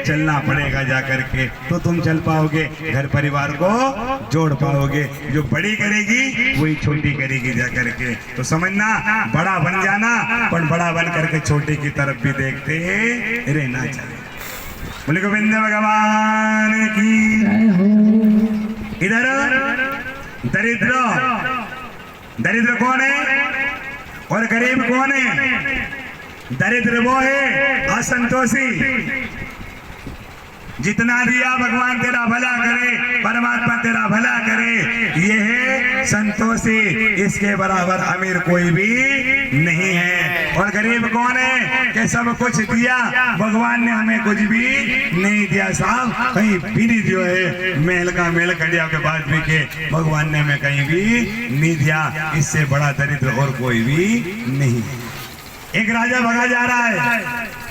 चलना पड़ेगा जा करके, तो तुम चल पाओगे, घर परिवार को जोड़ पाओगे। जो बड़ी करेगी वही छोटी करेगी जा करके। तो समझना, बड़ा बन जाना, पर बड़ा बन करके छोटे की तरफ भी देखते रहना चाहिए। बोले गोविंद भगवान की। इधर दरिद्र, दरिद्र कौन है और गरीब कौन है? दरिद्र वो है असंतोषी। जितना दिया भगवान तेरा भला करे, परमात्मा तेरा भला करे, ये है संतोषी। इसके बराबर अमीर कोई भी नहीं है। और गरीब कौन है कि सब कुछ दिया, भगवान ने हमें कुछ भी नहीं दिया साहब, कहीं भी नहीं दिया है। महल का महल कड़िया के बाद भी के भगवान ने हमें कहीं भी नहीं दिया। इससे बड़ा दरिद्र और कोई भी नहीं। एक राजा भगा जा रहा है,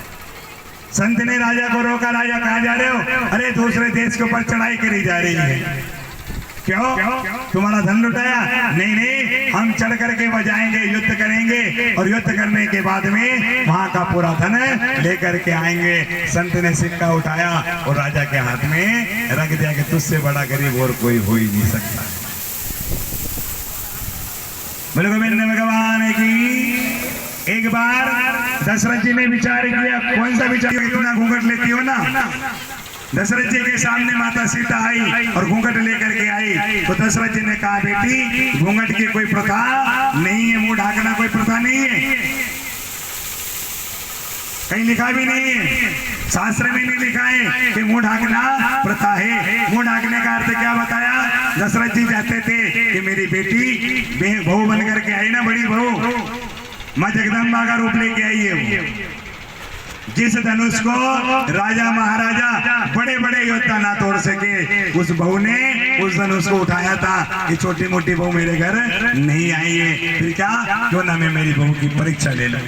संत ने राजा को रोका, राजा कहाँ जा रहे हो? अरे दूसरे देश के ऊपर चढ़ाई करी जा रही है। क्यों? तुम्हारा धन लुटाया? नहीं नहीं, हम चढ़ करके वह जाएंगे, युद्ध करेंगे और युद्ध करने के बाद में वहां का पूरा धन लेकर के आएंगे। संत ने सिक्का उठाया और राजा के हाथ में रख दिया कि तुझसे बड़ा गरीब और कोई हो ही नहीं सकता। बोले गोविंद भगवान की। एक बार दशरथ जी ने विचार किया। कौन सा विचार? इतना घूंघट लेती हो ना। दशरथ जी के सामने माता सीता आई और घूंघट लेकर के आई, तो दशरथ जी ने कहा बेटी घूंघट की कोई प्रथा नहीं है, मुंह ढाकना कोई प्रथा नहीं है, कहीं लिखा भी नहीं है, शास्त्र में नहीं लिखा है कि मुंह ढाकना प्रथा है। मुंह ढाकने का अर्थ क्या बताया? दशरथ जी चाहते थे कि मेरी बेटी बहू बन करके आई ना, बड़ी बहू माँ जगदम्बा का रूप लेके आई है। जिस धनुष को राजा महाराजा बड़े बड़े योद्धा ना तोड़ सके, उस बहू ने उस धनुष को उठाया था। ये छोटी मोटी बहू मेरे घर नहीं आई है, फिर क्या क्यों ना मैं मेरी बहू की परीक्षा ले लूं।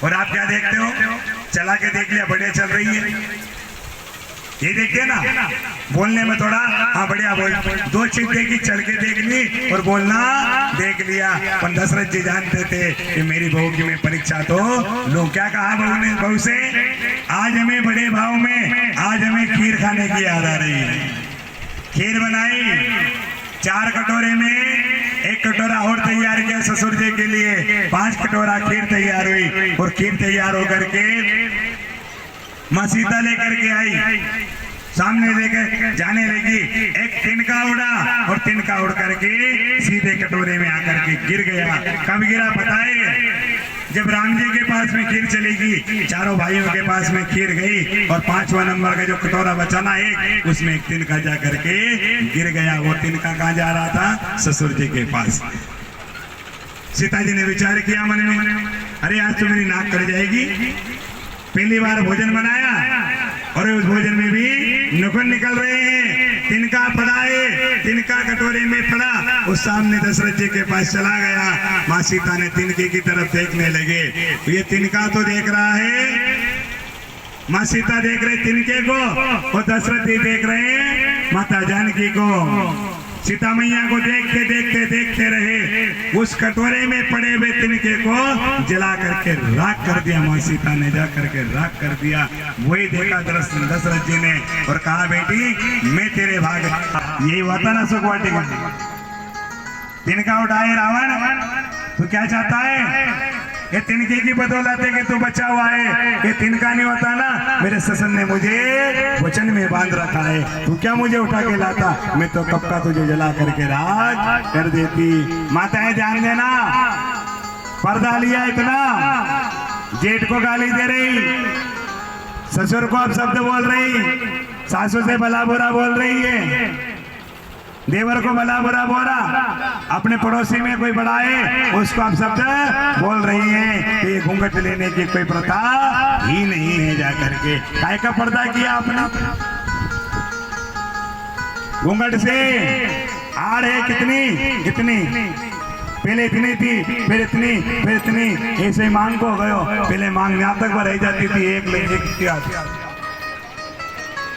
और आप क्या देखते हो? चला के देख लिया, बढ़िया चल रही है, ये देखिए ना, बोलने में थोड़ा हाँ बढ़िया बोल, दो चीज देखी, चल के देख ली और बोलना देख लिया। पर दशरथ जी जानते थे कि मेरी बहू की मैं परीक्षा तो लो। क्या कहा बहू ने? बहू से आज हमें बड़े भाव में आज हमें खीर खाने की याद आ रही है। खीर बनाई, 4 कटोरे में 1 कटोरा और तैयार किया ससुर जी के लिए, 5 कटोरा खीर तैयार हुई। और खीर तैयार होकर के माँ सीता लेकर के आई, सामने लेकर जाने लगी। एक तिनका उड़ा और तिनका उड़ करके सीधे कटोरे में आकर के गिर गया। कब गिरा पता है? जब राम जी के पास में खीर चलेगी, चारों भाइयों के पास में खीर गई और 5वां नंबर का जो कटोरा बचा ना एक, उसमें एक तिनका जा करके गिर गया। वो तिनका कहाँ जा रहा था? ससुर जी के पास। सीता जी ने विचार किया मन में, अरे आज तो मेरी नाक कट जाएगी। पहली बार भोजन बनाया और उस भोजन में भी नुकन निकल रहे हैं। तिनका पड़ा है, तिनका कटोरे में पड़ा, उस सामने दशरथ जी के पास चला गया। माँ सीता ने तिनके की तरफ देखने लगे, ये तिनका तो देख रहा है, माँ सीता देख रहे तिनके को और दशरथ जी देख रहे हैं माता जानकी को। सीता मैया को देखते देखते देखते रहे, उस कटोरे में पड़े हुए तिनके को जला करके राख कर दिया। माँ सीता ने जा करके राख कर दिया। वही देखा दशरथ जी ने और कहा बेटी मैं तेरे भाग। यही हुआ था ना सुखवाटिका, तिनका उठाए रावण, तो क्या चाहता है? ये तिनके की बदौलत है कि तू बचा हुआ है। ये तिनका नहीं होता ना, मेरे ससन ने मुझे वचन में बांध रखा है, तू क्या मुझे उठा के लाता? मैं तो कब का तुझे जला करके राख कर देती। माताएं ध्यान देना, पर्दा लिया इतना, जेठ को गाली दे रही, ससुर को अब शब्द बोल रही, सासू से भला बुरा बोल रही है, देवर को भला बुरा बोला, अपने पड़ोसी में कोई बड़ा है उसको आप शब्द बोल रही हैं। तो ये घूंघट लेने की कोई प्रथा ही नहीं है। जाकर के काय का पर्दा किया आपने? घूंघट से आड़ है कितनी, इतनी, पहले इतनी थी, फिर इतनी, फिर इतनी, ऐसे मांग को गयो। पहले मांग यहाँ तक रह जाती थी, एक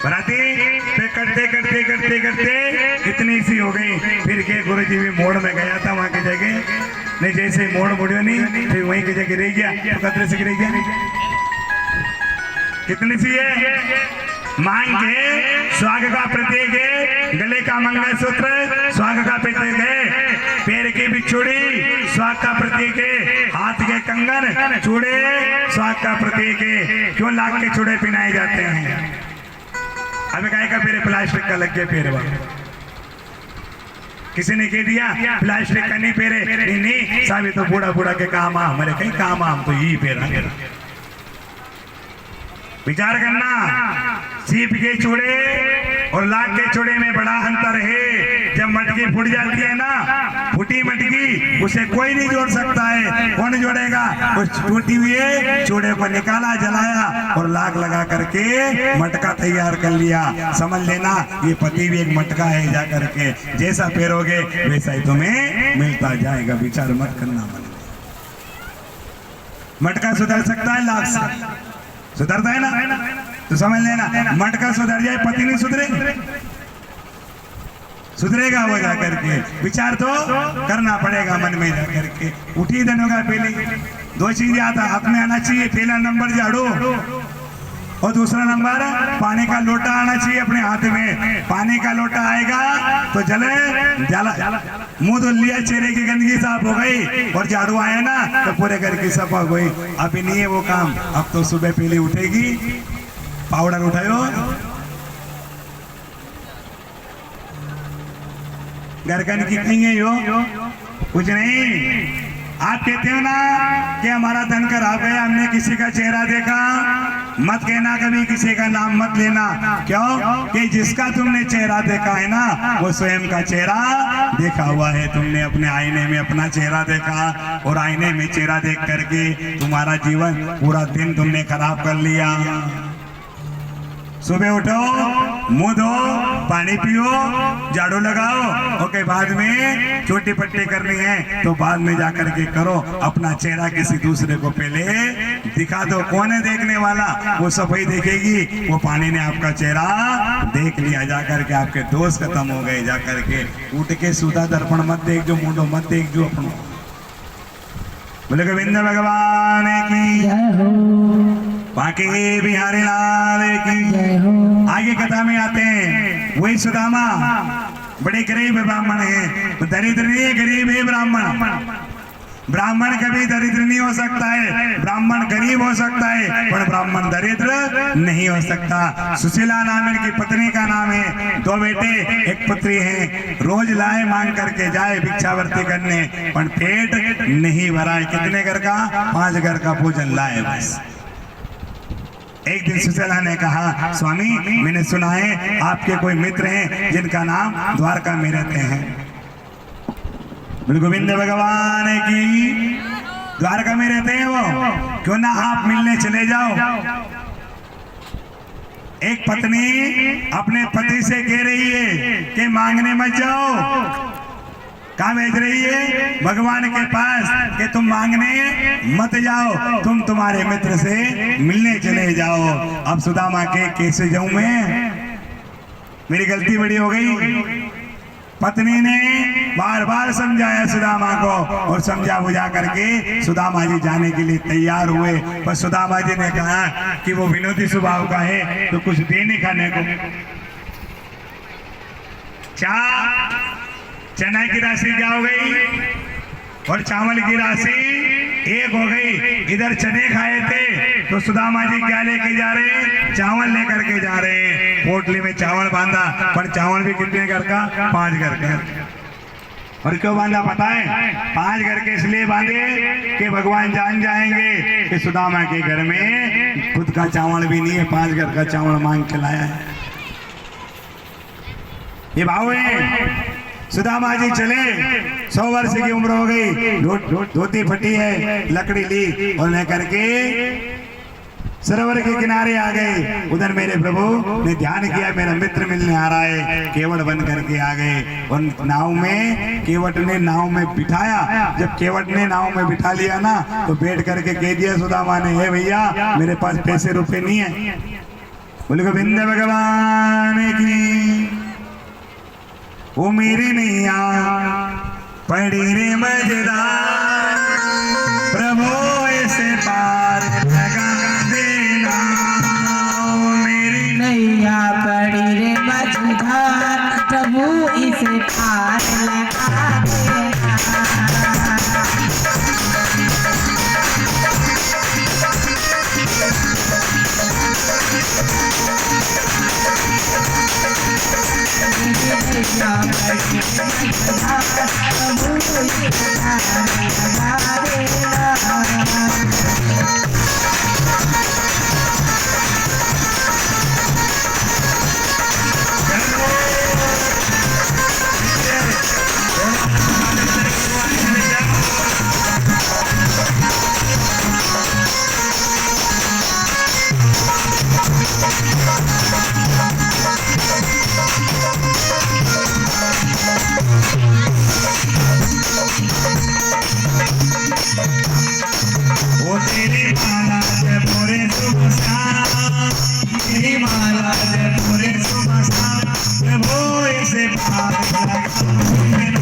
बराती पे करते करते करते करते इतनी सी हो गई। फिर के गुरु जी भी मोड़ में गया था, वहां की जगह नहीं, जैसे मोड़ मुड़ियो नहीं, फिर वहीं की जगह रह गया, तो कतरे से रह गया। कितनी सी है? मांग के स्वाग का प्रतीक है, गले का मंगलसूत्र स्वाग का प्रतीक है, पैर की बिछुड़ी स्वाग का प्रतीक है, हाथ के कंगन चूड़े स्वाग का प्रतीक है। क्यों लाख के चूड़े पहनाए जाते हैं? अबे गाय का पैर प्लास्टिक का लग गया पैर वाला, किसी ने कह दिया प्लास्टिक का नहीं पेरे, नहीं साहब तो बूढ़ा बूढ़ा के काम आ, हमारे कहीं काम आ, हम तो यही पेरा। विचार करना, सीप के चूड़े और लाख के चूड़े में बड़ा अंतर है। जब मटकी फूट जाती है ना, फूटी मटकी उसे कोई नहीं जोड़ सकता है। कौन जोड़ेगा? उस टूटी हुए चूड़े को निकाला, जलाया और लाख लगा करके मटका तैयार कर लिया। समझ लेना ये पति भी एक मटका है, जा करके जैसा पेरोगे वैसा ही तुम्हें मिलता जाएगा। विचार मत करना मन। मटका सुधर सकता है लाख से? सुधरता है ना? तो समझ लेना मटका सुधर जाए, पति नहीं सुधरे, सुधरेगा वो जा करके। विचार तो करना पड़ेगा मन में जा करके। उठी दिन होगा पहले 2 चीजें आता हाथ में आना चाहिए। पहला नंबर झाड़ू और दूसरा नंबर पानी का लोटा आना चाहिए अपने हाथ में। पानी का लोटा आएगा तो जले जला मुंह धुल लिया, चेहरे की गंदगी साफ हो गई, और झाड़ू आया ना तो पूरे घर की सफा हो गई। अभी नहीं है वो काम। अब तो सुबह पहले उठेगी, पाउडर उठायो, घर का की कहीं है यो कुछ नहीं। आप कहते हो ना कि हमारा धन खराब गया, हमने किसी का चेहरा देखा, मत कहना कभी किसी का नाम मत लेना। क्यों? कि जिसका तुमने चेहरा देखा है ना वो स्वयं का चेहरा देखा हुआ है। तुमने अपने आईने में अपना चेहरा देखा और आईने में चेहरा देख करके तुम्हारा जीवन पूरा दिन तुमने खराब कर लिया। सुबह उठो, मुंह धो, पानी पियो, झाड़ू लगाओ, ओके बाद में छोटी पट्टी करनी है तो बाद में जाकर के करो। अपना चेहरा किसी दूसरे को पहले दिखा दो। कौन है देखने वाला? वो सफाई देखेगी। वो पानी ने आपका चेहरा देख लिया, जाकर के आपके दोस्त खत्म हो गए। जाकर के उठ के सुधा दर्पण मत देख जो, मुंडो मत देख जो अपनो। बोले गोविंद भगवान की, बाकी बिहारी लाल की। आगे कथा में आते हैं, वही सुदामा बड़े गरीब ब्राह्मण है। दरिद्र नहीं है, गरीब है ब्राह्मण। ब्राह्मण कभी दरिद्र नहीं हो सकता है, ब्राह्मण गरीब हो सकता है पर ब्राह्मण दरिद्र नहीं हो सकता। सुशीला नाम इनकी पत्नी का नाम है। 2 बेटे 1 पुत्री है। रोज लाए मांग करके जाए भिक्षावर्ती करने, पर पेट नहीं भरा है। कितने घर का? 5 घर का भोजन लाए बस। एक दिन सुशीला ने कहा, स्वामी मैंने सुना है आपके कोई मित्र हैं जिनका नाम द्वारका में रहते हैं। गोविंद भगवान की, द्वारका में रहते हैं वो, क्यों ना आप मिलने चले जाओ। एक पत्नी अपने पति से कह रही है कि मांगने मत जाओ। कहाँ भेज रही है? भगवान के पास, कि तुम मांगने मत जाओ, तुम तुम्हारे मित्र से मिलने चले जाओ। अब सुदामा के कैसे जाऊं मैं? मेरी गलती बड़ी हो गई। पत्नी ने बार बार समझाया सुदामा को, और समझा बुझा करके सुदामा जी जाने के लिए तैयार हुए। पर सुदामा जी ने कहा कि वो विनोदी स्वभाव का है तो कुछ देने खाने को। चना की राशि क्या हो गई और चावल की राशि 1 हो गई। इधर चने खाए थे तो सुदामा जी क्या लेके जा रहे हैं? चावल लेकर के जा रहे हैं। पोटली में चावल बांधा, पर चावल भी कितने घर का? 5 घर का। और क्यों बांधा पता है? 5 घर के इसलिए बांधे कि भगवान जान जाएंगे कि सुदामा के घर में खुद का चावल भी नहीं है, 5 घर का चावल मांग के लाया है। ये भाव है। सुदामा जी चले, 100 वर्ष की उम्र हो गई, धोती फटी है, लकड़ी ली और लेकर के सरोवर के किनारे आ गए। उधर मेरे प्रभु ने ध्यान किया मेरा मित्र मिलने आ रहा है। केवट बन करके आ गए और नाव में केवट ने नाव में बिठाया। जब केवट ने नाव में बिठा लिया ना तो बैठ करके कह दिया सुदामा ने, हे भैया मेरे पास पैसे रुपए नहीं है। बोले गोविंद भगवान की, वो मेरी नैया पड़ी रे मजेदार, प्रभु ऐसे पार लगा देना। इसे पार लगा देना। तेरी माला जय पूरे सुबह शाम, तेरी माला जय पूरे सुबह शाम, वो इसे पार लगा देना।